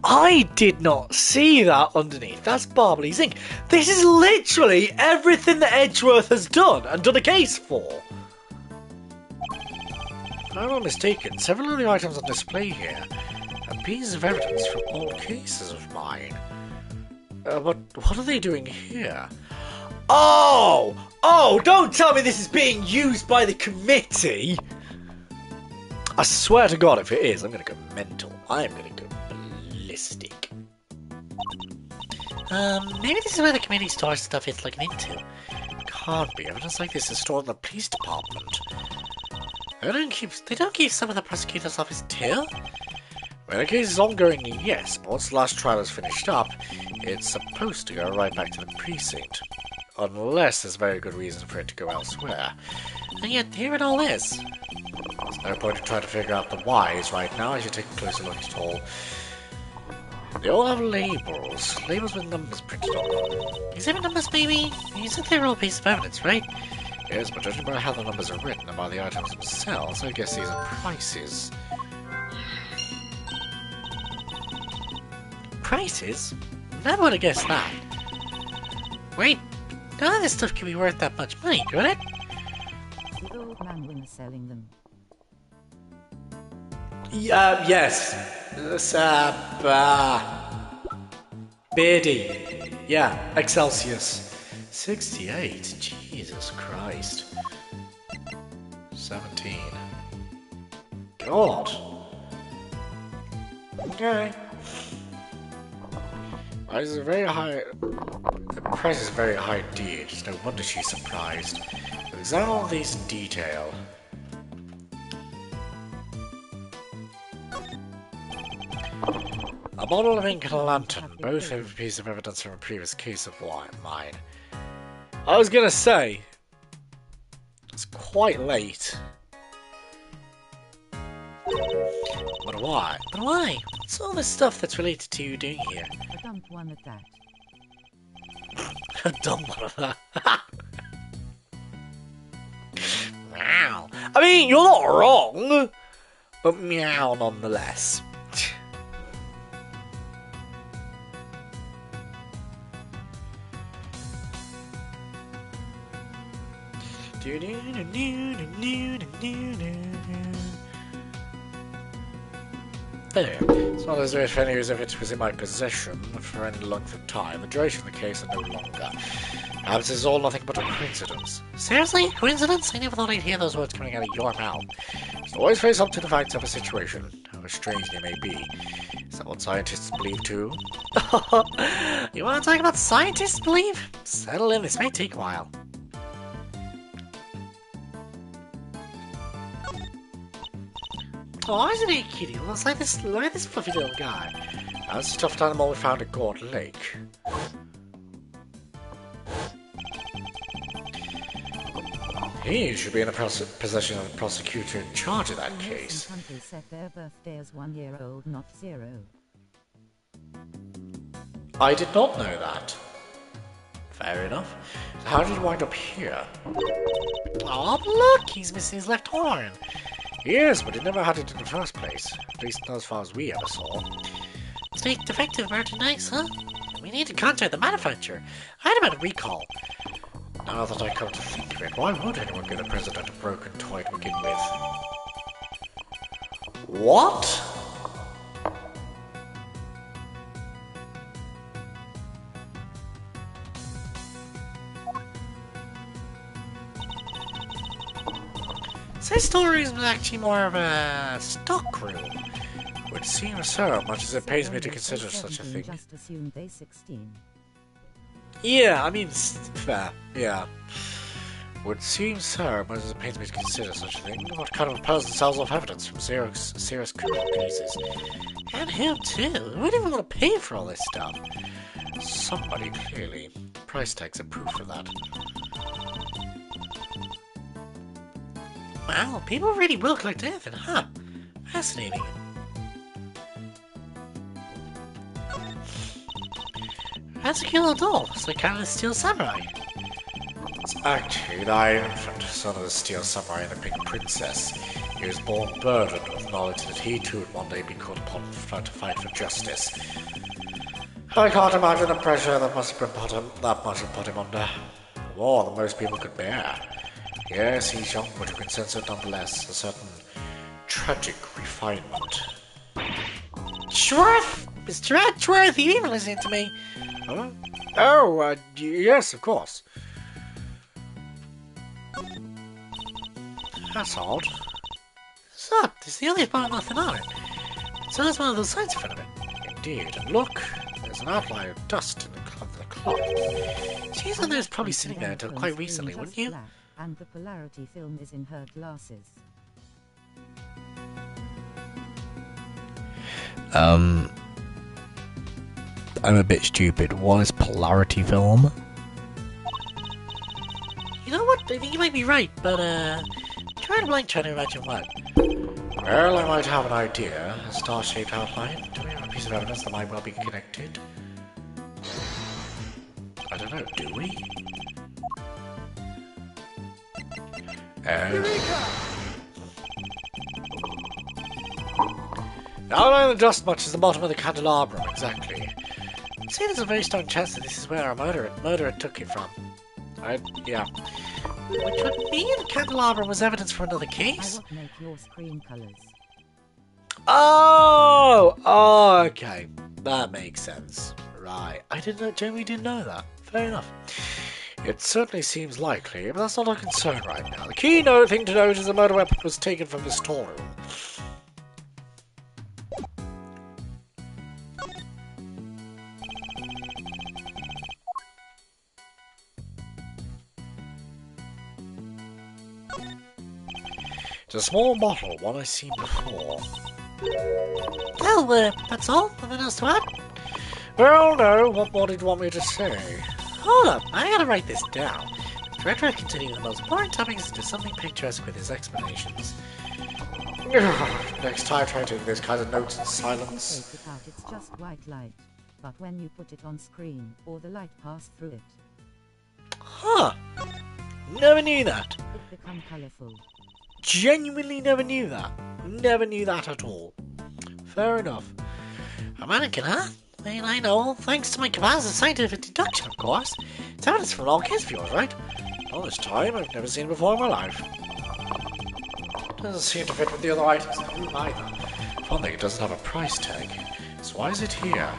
I did not see that underneath. That's Barbly's ink. This is literally everything that Edgeworth has done and done a case for. If I'm not mistaken, several of the items on display here are pieces of evidence from old cases of mine. But what are they doing here? Oh! Don't tell me this is being used by the committee! I swear to God, if it is, I'm gonna go mental. I'm gonna go ballistic. Maybe this is where the committee stores stuff it's looking into. Can't be. Evidence like this is stored in the police department. They don't keep some of the prosecutor's office too? When a case is ongoing, yes, but once the last trial is finished up, it's supposed to go right back to the precinct. Unless there's very good reason for it to go elsewhere. And yet, here it all is. There's no point in trying to figure out the whys right now. I should take a closer look at it all. They all have labels. Labels with numbers printed on them. Exhibit numbers, maybe? You said they were all pieces of evidence, right? Yes, but judging by how the numbers are written and by the items themselves, I guess these are prices. Prices? Never would have guessed that. Wait, none of this stuff can be worth that much money, could it? The old man was selling them. Yes. Beardy. Yeah, Excelsius. 68. Jesus Christ. 17. God. Okay. Price is very high. The price is very high indeed. It's no wonder she's surprised. Examine all these in detail. A model of ink and a lantern, both a piece of evidence from a previous case of mine. I was gonna say, it's quite late. But why? But why? What's all this stuff that's related to you doing here? A dump one at that. A dumb one of that. Meow. I mean, you're not wrong, but meow nonetheless. There. It's not as if any as if it was in my possession for any length of time. The duration of the case are no longer. Perhaps this is all nothing but a coincidence. Seriously? Coincidence? I never thought I'd hear those words coming out of your mouth. So always face up to the facts of a situation, however strange they may be. Is that what scientists believe too? You want to talk about scientists believe? Settle in, this may take a while. Oh, isn't he a kitty? Looks like this fluffy little guy. That's the stuffed animal we found at Gord Lake. He should be in the possession of the prosecutor in charge of that case. Countries set their birthday as 1 year old, not 0. I did not know that. Fair enough. So how did he wind up here? Oh, look! He's missing his left horn. Yes, but he never had it in the first place. At least not as far as we ever saw. It's like defective merchandise, huh? We need to contact the manufacturer. I had about a recall. Now that I come to think of it, why would anyone give the president a broken toy to begin with? What? This story is actually more of a stock room. Would seem so, much as it pays me to consider such a thing. Just assumed they 16. Yeah, I mean, fair, yeah. Would seem so, much as it pains me to consider such a thing. What kind of a person sells off evidence from serious criminal cases? And who too? Who would even want to pay for all this stuff? Somebody, clearly. Price tags are proof of that. Wow, people really will collect anything, huh? Fascinating. That's a cute little doll. It's like kind of a steel samurai. It's actually the infant, son of the steel samurai and the pink princess. He was born burdened with knowledge that he too would one day be called upon to fight for justice. I can't imagine the pressure that must have put him under. More than most people could bear. Yes, he's young, but you can sense it nonetheless. A certain tragic refinement. Schwarth! Mr. Edgeworth, you even listening to me? Huh? Oh, yes, of course. That's odd. Sup, there's the only part nothing on it. So there's one of those signs in front of it. Indeed, and look, there's an outline of dust in the cloth. She's on there's probably sitting there until quite recently, wouldn't you? And the polarity film is in her glasses. I'm a bit stupid. What is polarity film? You know what? I think you might be right, but trying to imagine what. Well, I might have an idea. A star-shaped outline. Do we have a piece of evidence that might well be connected? I don't know, do we? The outline of the dust much as the bottom of the candelabrum, exactly. I'd say there's a very strong chance that this is where our murderer took it from. Yeah. Which would mean the candelabra was evidence for another I case. would make your screen colors. Oh, okay. That makes sense. Right. I genuinely didn't know that. Fair enough. It certainly seems likely, but that's not our concern right now. The key thing to note is the murder weapon was taken from the storeroom. It's a small bottle, one I've seen before. Well, that's all. Nothing else to add? Well, no. What more did you want me to say? Hold up, I gotta write this down. The director continued the most boring topics into something picturesque with his explanations. Next time, try taking those kinds of notes in silence. Take it out, it's just white light. But when you put it on screen, or the light pass through it, Huh. Never knew that. it become colorful. Genuinely never knew that. Never knew that at all. Fair enough. A mannequin, huh? Well, I know. Thanks to my capacity of scientific deduction, of course. It's evidence for all case viewers, right? All this time, I've never seen it before in my life. Doesn't seem to fit with the other items in the room either. One thing, it doesn't have a price tag. So why is it here?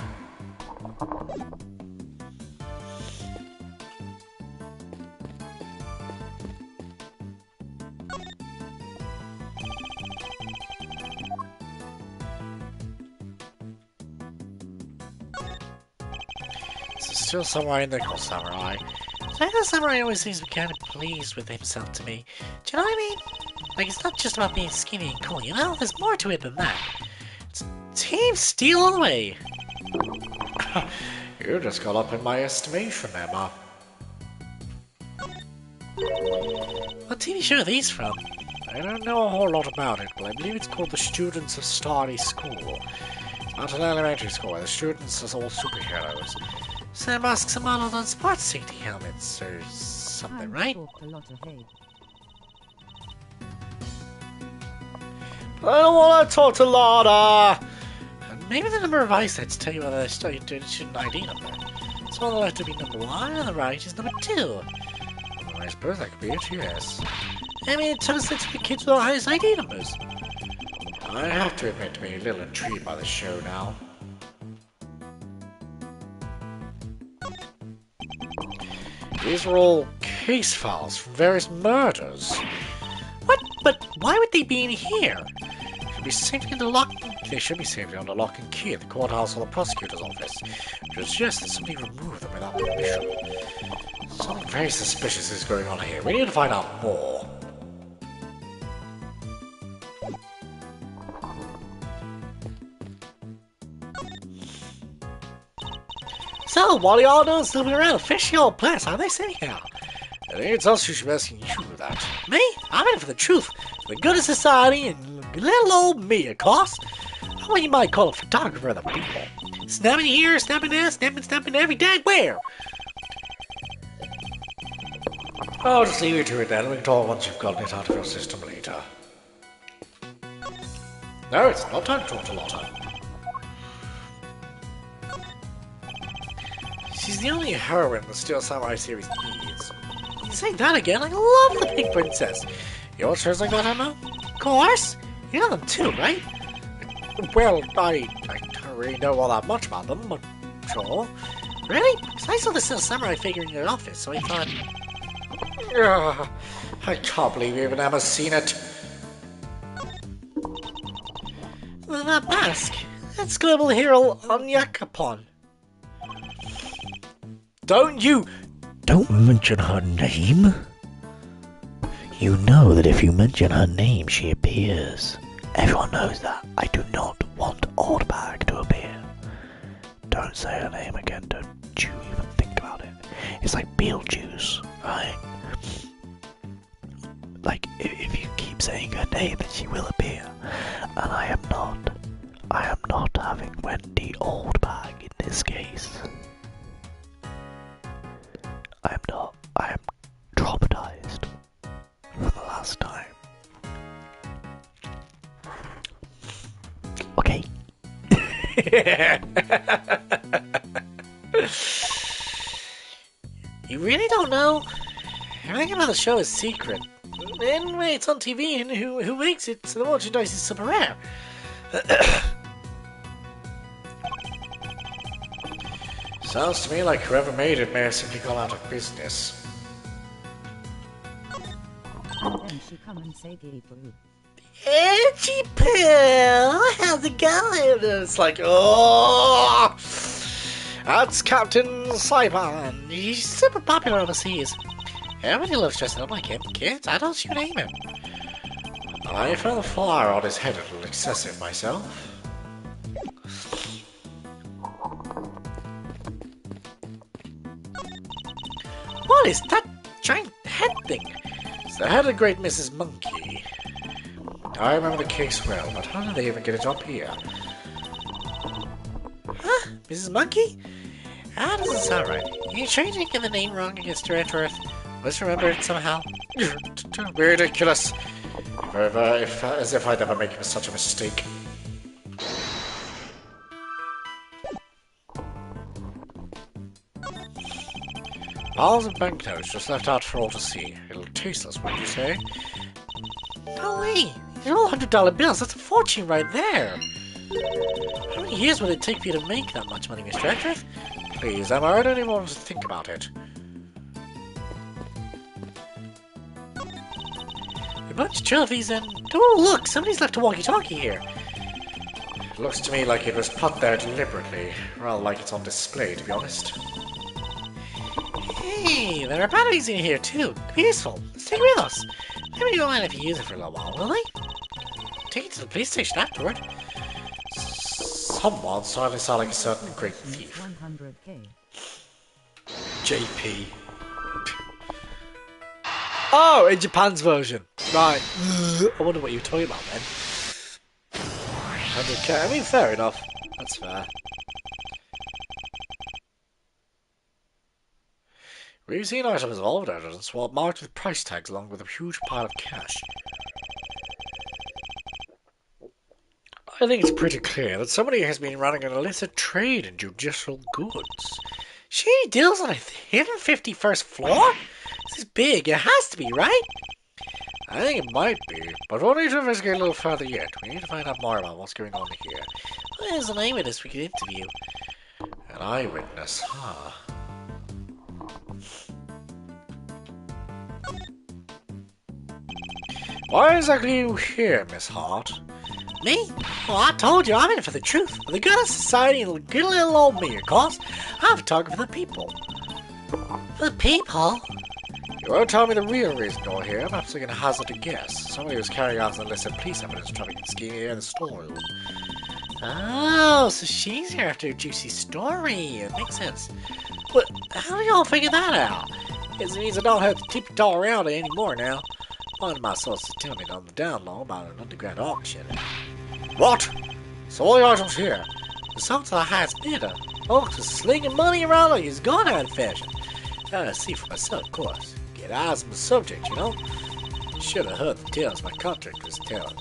It's still somewhere in there called Samurai. The samurai always seems to be kind of pleased with himself to me. Do you know what I mean? Like, it's not just about being skinny and cool, you know? There's more to it than that. It's Team Steel all the way. You just got up in my estimation, Emma. What TV show are these from? I don't know a whole lot about it, but I believe it's called The Students of Starry School. It's not an elementary school where the students are all superheroes. So masks are modeled on sports safety helmets or something, Time right? talked a lot of hate. I don't want to talk to Lada! And maybe the number of eyesets tell you whether they studied a student ID number. So on the left would be number 1, and on the right is number 2. Well, I suppose that could be it, yes. I mean, it turns out to be kids with the highest ID numbers. I have to admit to being a little intrigued by the show now. These are all case files from various murders. What? But why would they be in here? Should be safely under lock. They should be safely under lock and key at the courthouse or the prosecutor's office. Which suggests that somebody removed them without permission. Something very suspicious is going on here. We need to find out more. So, what are y'all doing snooping around a fishy old place? How they say here? I think it's us who should be asking you that. Me? I'm in it for the truth, for the good of society, and little old me, of course. What you might call a photographer of the people. Snapping here, snapping there, snapping every dag where? I'll just leave you to it then. We can talk once you've gotten it out of your system later. No, it's not time to talk to Lotta. She's the only heroine the Steel Samurai series needs. You say that again? I love the Pink Princess. You want shows like that, Emma? Of course. You know them too, right? Well, I don't really know all that much about them, but sure. Really? Because I saw the Steel Samurai figure in your office, so I thought... Ugh, I can't believe even Emma's seen it. Well, that mask. That's global hero Onyakapon. Don't mention her name. You know that if you mention her name, she appears. Everyone knows that. I do not want Oldbag to appear. Don't say her name again. Don't you even think about it. It's like Beetlejuice, right? Like, if you keep saying her name, then she will appear. And I am not having Wendy Oldbag in this case. I am not. I am traumatized from the last time. Okay. You really don't know? Everything about the show is secret. Anyway, it's on TV, and who makes it, so the merchandise is super rare. Sounds to me like whoever made it may have simply gone out of business. Then she come and say gay for you. Edgy Pill, how's it going? It's like, oh, that's Captain Saipan. He's super popular overseas. Everybody loves dressing up like him. Kids, adults, you name it. I found the flower on his head a little excessive myself. What is that giant head thing? It's the head of great Mrs. Monkey. I remember the case well, but how did they even get it up here? Huh? Mrs. Monkey? That doesn't sound right. Are you sure you didn't get the name wrong against her Earth? Let's remember it somehow. Ridiculous. As if I'd ever make such a mistake. Piles of banknotes just left out for all to see. A little tasteless, wouldn't you say? No way! These are all $100 bills. That's a fortune right there. How many years would it take for you to make that much money, Mr. Edgeworth? Please, Emma, I don't even want to think about it. A bunch of trophies and... Oh, look! Somebody's left a walkie-talkie here. It looks to me like it was put there deliberately. Rather like it's on display, to be honest. Hey, there are batteries in here too. Useful. Let's take it with us. Maybe you mind if you use it for a little while, will they? Take it to the police station afterward. Someone starting to sound like a certain great thief. 100k. JP. Oh, in Japan's version. Right. I wonder what you were talking about then. 100k. I mean, fair enough. That's fair. We've seen items of old evidence marked with price tags along with a huge pile of cash. I think it's pretty clear that somebody has been running an illicit trade in judicial goods. Shady deals on a 151st floor? This is big. It has to be, right? I think it might be, but we'll need to investigate a little further yet. We need to find out more about what's going on here. What is an eyewitness we could interview? An eyewitness, huh? Why exactly are you here, Miss Hart? Me? Well, I told you, I'm in it for the truth. For the good of society and the good little old me, of course. I'm a photographer for the people. For the people? You won't tell me the real reason you're here. Perhaps I can hazard a guess. Somebody was carrying out an illicit police evidence trafficking scheme here in the storeroom. Oh, so she's here after a juicy story. It makes sense. But how do y'all figure that out? It means I don't have to tiptoe around it anymore now. One of my sources tell me on the down low about an underground auction. What? So all the items here? The sold to the highest bidder. Folks are slinging money around like it's gone out of fashion. Gotta see for myself, of course. Get eyes on the subject, you know? Should have heard the tales my contact was telling.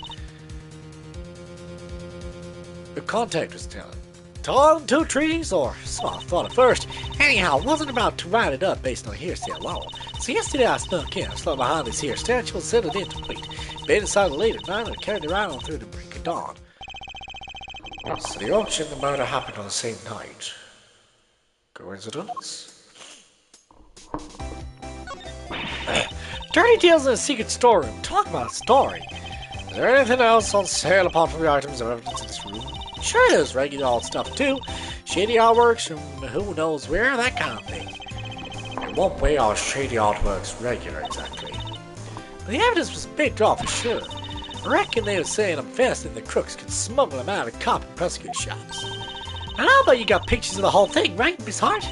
The contact was telling. Tall and two trees, or so I thought at first. Anyhow, I wasn't about to write it up based on hearsay alone. So yesterday I snuck in, slept behind this here statue and set it into plate. Bed inside late at night and carried it around through the break of dawn. So the auction and the murder happened on the same night. Coincidence? Dirty deals in a secret storeroom. Talk about a story. Is there anything else on sale apart from the items of evidence in this room? Sure there's regular old stuff too. Shady artworks from who knows where, that kind of thing. In what way are shady artworks regular exactly? The evidence was a big draw for sure. I reckon they were saying I'm fasting the crooks could smuggle them out of cop and prosecute shops. And how about you got pictures of the whole thing, right, Miss Hart?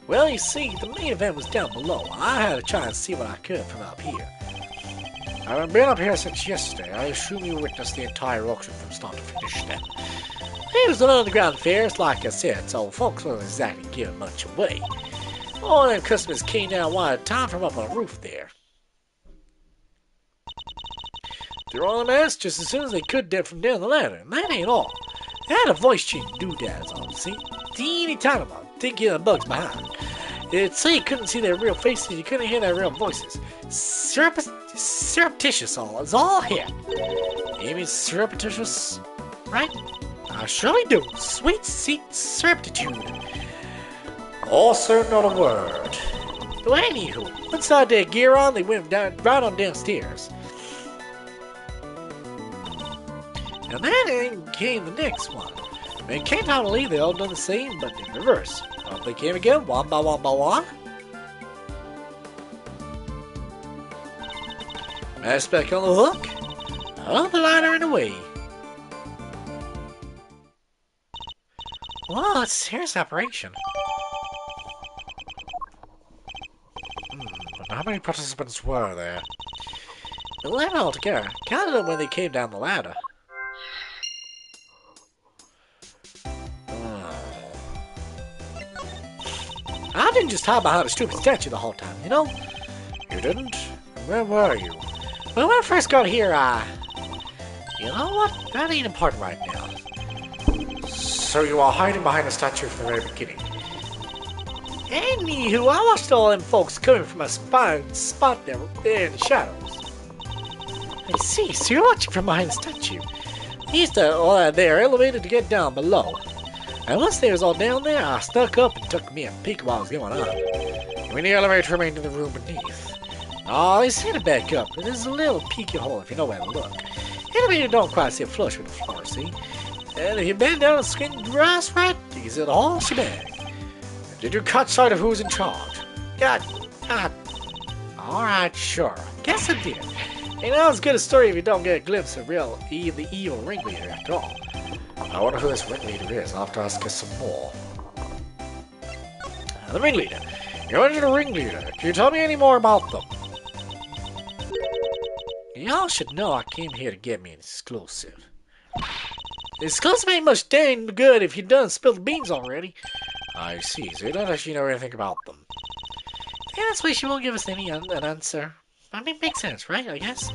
Well, you see, the main event was down below. I had to try and see what I could from up here. I haven't been up here since yesterday. I assume you witnessed the entire auction from start to finish then. It was an underground fair, like I said, so folks wasn't exactly giving much away. All them customers came down one at a time from up on the roof there. They were on the mast just as soon as they could from down the ladder, and that ain't all. They had a voice changing doodads on, see? Teeny tiny one, thinking of the bugs behind. So you couldn't see their real faces, you couldn't hear their real voices. Surreptitious is all here. You mean surreptitious, right? I surely do. Sweet seat surreptitude. Also not a word. Well, anywho, once I had their gear on, they went right on downstairs. And then came the next one. When it came time to leave, they all done the same, but in reverse. Up they came again, one by one by one. Mask back on the hook. On the liner and away. Whoa, it's a serious operation. But how many participants were there? 11 altogether. Counted them when they came down the ladder. I didn't just hide behind a stupid statue the whole time, you know? You didn't? Where were you? Well, when I first got here, you know what? That ain't important right now. So you are hiding behind a statue from the very beginning. Anywho, I watched all them folks coming from a spot there in the shadows. I see, so you're watching from behind the statue. They used to all that there elevator to get down below. And once they was all down there, I snuck up and took me a peek at what was going on. When the elevator remained in the room beneath. Oh, they set it back up, but there's a little peeky hole if you know where to look. The elevator don't quite sit flush with the floor, see? And if you bend down and squint your eyes right, you can see the whole shebang. Did you catch sight of who's in charge? Yeah, alright, sure. Guess I did. Ain't not as good a story if you don't get a glimpse of the evil ringleader after all. I wonder who this ringleader is. I'll have to ask us some more. The ringleader. You're the ringleader. Can you tell me any more about them? Y'all should know I came here to get me an exclusive. The exclusive ain't much dang good if you done spilled the beans already. I see, so you don't actually know anything about them. Yeah, that's why she won't give us an answer. I mean, makes sense, right? I guess.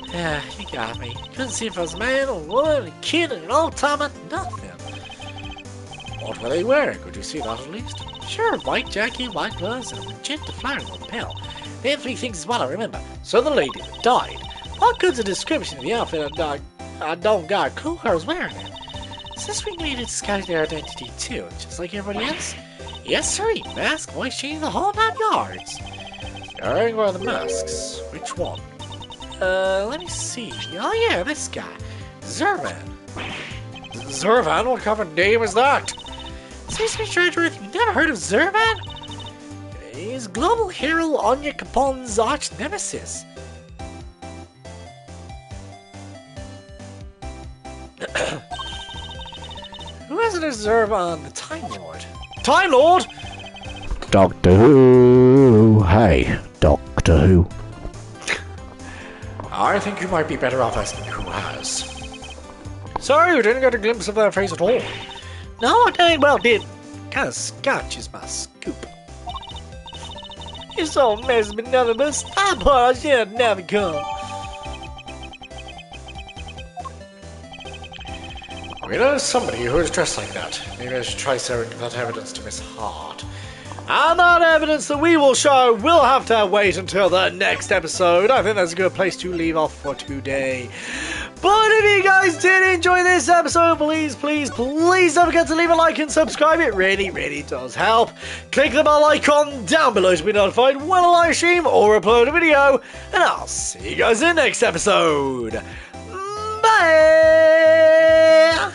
Yeah, you got me. Couldn't see if I was a man or a woman, a kid, an old timer, nothing. What were they wearing? Could you see that at least? Sure, white jacket, white gloves, and a magenta flowering lapel. Them three things is what I remember. So the lady that died. What good's a description of the outfit I don't got a clue who was wearing it? Does this ringleader disguise their identity too, just like everybody else? Yes, sir. Mask, voice change, the whole 9 yards. You're wearing one of the masks. Which one? Let me see. Oh yeah, this guy. Zervan. Zervan? What kind of name is that? Seems to be strange, Earth. You never heard of Zervan? He's global hero Anya Capone's arch nemesis. Who has a Zervan? The Time Lord. Time Lord? Doctor Who. Hey, Doctor Who. I think you might be better off asking who has. Sorry, you didn't get a glimpse of their face at all. No, I dang well didn't. Kind of scotches my scoop. You're so messy, but nothing but stop her. I should have never come. We know somebody who is dressed like that. Maybe I should try showing that evidence to Miss Hart. And that evidence that we will show will have to wait until the next episode. I think that's a good place to leave off for today. But if you guys did enjoy this episode, please don't forget to leave a like and subscribe. It really does help. Click the bell icon down below to be notified when I live stream or upload a video. And I'll see you guys in the next episode. Bye!